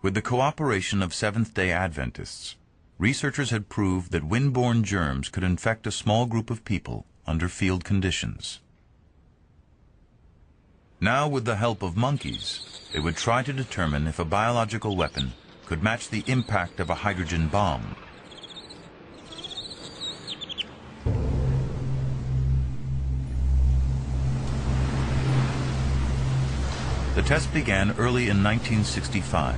With the cooperation of Seventh-day Adventists, researchers had proved that wind-borne germs could infect a small group of people under field conditions. Now, with the help of monkeys, they would try to determine if a biological weapon could match the impact of a hydrogen bomb. The test began early in 1965,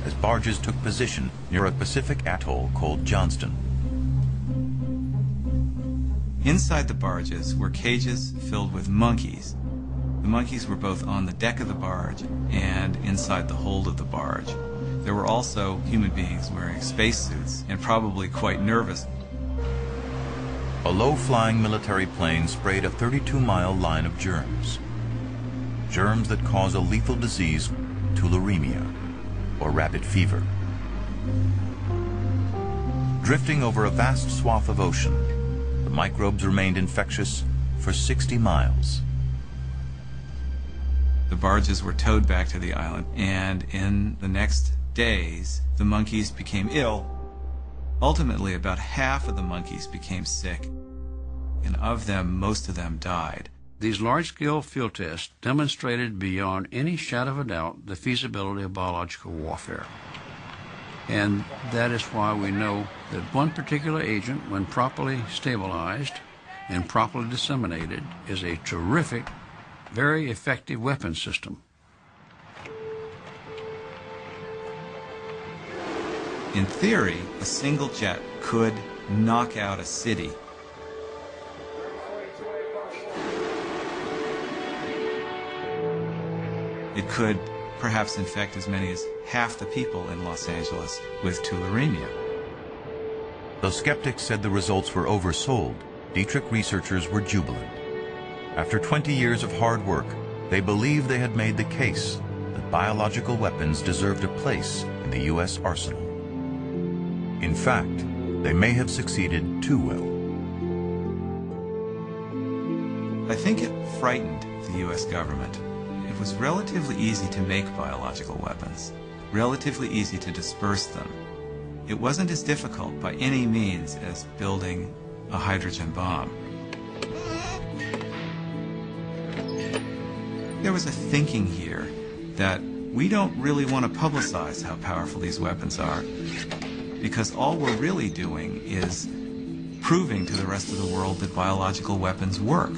as barges took position near a Pacific atoll called Johnston. Inside the barges were cages filled with monkeys. The monkeys were both on the deck of the barge and inside the hold of the barge. There were also human beings wearing spacesuits and probably quite nervous. A low-flying military plane sprayed a 32-mile line of germs. Germs that cause a lethal disease, tularemia, or rabbit fever. Drifting over a vast swath of ocean, the microbes remained infectious for 60 miles. The barges were towed back to the island, and in the next days, the monkeys became ill. Ultimately, about half of the monkeys became sick, and of them, most of them died. These large-scale field tests demonstrated beyond any shadow of a doubt the feasibility of biological warfare. And that is why we know that one particular agent, when properly stabilized and properly disseminated, is a terrific, very effective weapon system. In theory, a single jet could knock out a city. It could perhaps infect as many as half the people in Los Angeles with tularemia. Though skeptics said the results were oversold, Dietrich researchers were jubilant. After 20 years of hard work, they believed they had made the case that biological weapons deserved a place in the U.S. arsenal. In fact, they may have succeeded too well. I think it frightened the U.S. government. It was relatively easy to make biological weapons, relatively easy to disperse them. It wasn't as difficult by any means as building a hydrogen bomb. There was a thinking here that we don't really want to publicize how powerful these weapons are, because all we're really doing is proving to the rest of the world that biological weapons work.